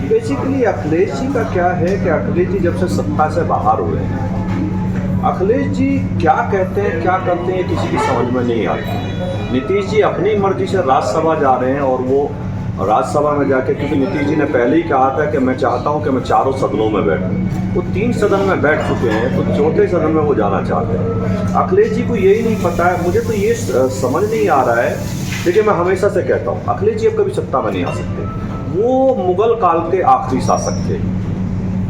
Basically Akhilesh ji का क्या है कि अखिलेश जी जब से सत्ता से बाहर हुए हैं, अखिलेश जी क्या कहते हैं क्या करते हैं किसी की समझ में नहीं आती। नीतीश जी अपनी मर्जी से राज्यसभा जा रहे हैं और वो राज्यसभा में जाके, क्योंकि नीतीश जी ने पहले ही कहा था कि मैं चाहता हूं कि मैं चारों सदनों में बैठूं, वो 3 सदन में बैठ चुके हैं, तो चौथे सदन में वो जाना चाहते हैं। अखिलेश जी को यही नहीं पता है, मुझे तो ये समझ नहीं आ रहा है। देखिए, मैं हमेशा से कहता हूँ अखिलेश जी अब कभी सत्ता में नहीं आ सकते। वो मुगल काल के आखिरी शासक थे,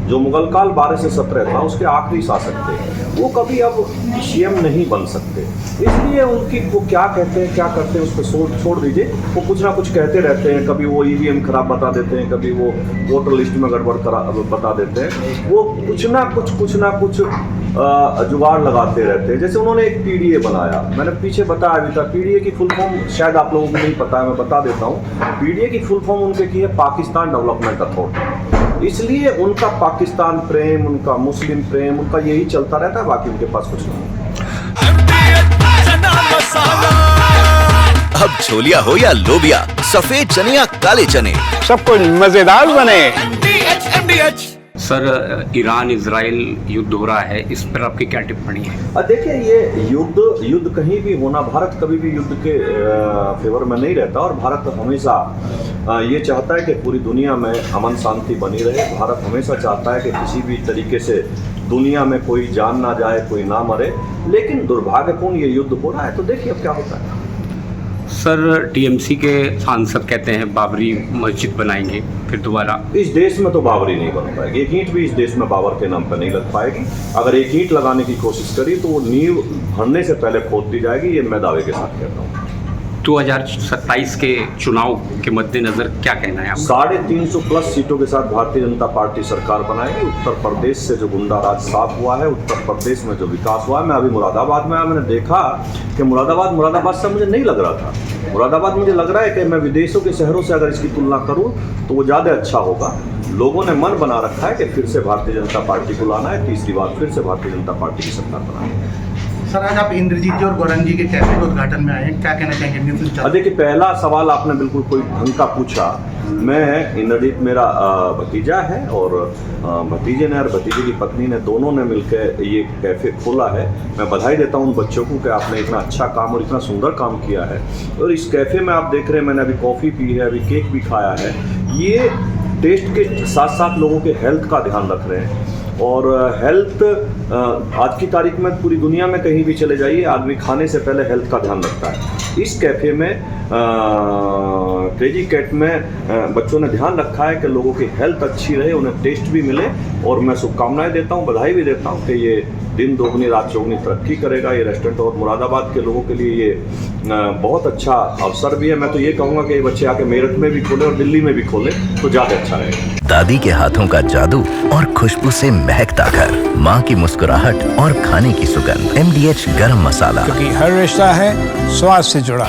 जो मुगल काल 12 से 17 था उसके आखिरी शासक थे। वो कभी अब सीएम नहीं बन सकते, इसलिए उनकी वो क्या कहते हैं क्या करते हैं उस पर छोड़ दीजिए। वो कुछ ना कुछ कहते रहते हैं, कभी वो ईवीएम खराब बता देते हैं, कभी वो वोटर लिस्ट में गड़बड़ बता देते हैं। वो कुछ ना कुछ जुगाड़ लगाते रहते हैं। जैसे उन्होंने एक पीडीए बनाया, मैंने पीछे बताया भी था। पीडीए की फुल फॉर्म शायद आप लोगों को नहीं पता है, मैं बता देता हूँ। पीडीए की फुल फॉर्म उनके की है पाकिस्तान डेवलपमेंट अथॉरिटी। इसलिए उनका पाकिस्तान प्रेम, उनका मुस्लिम प्रेम, उनका यही चलता रहता है, बाकी उनके पास कुछ नहीं। अब छोलिया हो या लोबिया, सफेद चने या काले चने, सब कुछ मजेदार बने। सर, ईरान इजराइल युद्ध हो रहा है, इस पर आपकी क्या टिप्पणी है? देखिए, ये युद्ध कहीं भी होना, भारत कभी भी युद्ध के फेवर में नहीं रहता, और भारत हमेशा ये चाहता है कि पूरी दुनिया में अमन शांति बनी रहे। भारत हमेशा चाहता है कि किसी भी तरीके से दुनिया में कोई जान ना जाए, कोई ना मरे। लेकिन दुर्भाग्यपूर्ण ये युद्ध हो रहा है, तो देखिए अब क्या होता है। सर, टीएमसी के सांसद कहते हैं बाबरी मस्जिद बनाएंगे फिर दोबारा। इस देश में तो बाबरी नहीं बन पाएगी, एक ईंट भी इस देश में बाबर के नाम पर नहीं लग पाएगी। अगर एक ईंट लगाने की कोशिश करी तो वो नींव भरने से पहले खोद दी जाएगी, ये मैं दावे के साथ कहता हूँ। 2027 के चुनाव के मद्देनजर क्या कहना है आपका? 350+ सीटों के साथ भारतीय जनता पार्टी सरकार बनाएगी। उत्तर प्रदेश से जो गुंडा राज साफ हुआ है, उत्तर प्रदेश में जो विकास हुआ है, मैं अभी मुरादाबाद में आया, मैंने देखा कि मुरादाबाद से मुझे नहीं लग रहा था। मुरादाबाद मुझे लग रहा है कि मैं विदेशों के शहरों से अगर इसकी तुलना करूं तो वो ज़्यादा अच्छा होगा। लोगों ने मन बना रखा है कि फिर से भारतीय जनता पार्टी को लाना है, तीसरी बार फिर से भारतीय जनता पार्टी की सरकार बनानी है। सर, आज आप इंद्रजीत जी और गौरंग जी के कैफे के उद्घाटन में आए हैं, क्या कहना चाहेंगे? देखिए, पहला सवाल आपने बिल्कुल कोई ढंग का पूछा। मैं, इंद्रजीत मेरा भतीजा है, और भतीजे ने और भतीजे की पत्नी ने, दोनों ने मिलकर ये कैफ़े खोला है। मैं बधाई देता हूँ उन बच्चों को कि आपने इतना अच्छा काम और इतना सुंदर काम किया है। और इस कैफ़े में आप देख रहे हैं, मैंने अभी कॉफ़ी पी है, अभी केक भी खाया है। ये टेस्ट के साथ साथ लोगों के हेल्थ का ध्यान रख रहे हैं। और हेल्थ, आज की तारीख में पूरी दुनिया में कहीं भी चले जाइए, आदमी खाने से पहले हेल्थ का ध्यान रखता है। इस कैफ़े में, क्रेजी कैट में बच्चों ने ध्यान रखा है कि लोगों की हेल्थ अच्छी रहे, उन्हें टेस्ट भी मिले। और मैं शुभकामनाएं देता हूं, बधाई भी देता हूं कि ये दिन दोगुनी रात चौगुनी तरक्की करेगा ये रेस्टोरेंट। और मुरादाबाद के लोगों के लिए ये बहुत अच्छा अवसर भी है। मैं तो ये कहूँगा कि ये बच्चे आके मेरठ में भी खोले और दिल्ली में भी खोले तो ज़्यादा अच्छा रहेगा। दादी के हाथों का जादू और खुशबू से महकता घर, माँ की मुस्कुराहट और खाने की सुगंध। MDH गरम मसाला, क्योंकि हर रिश्ता है स्वाद से जुड़ा।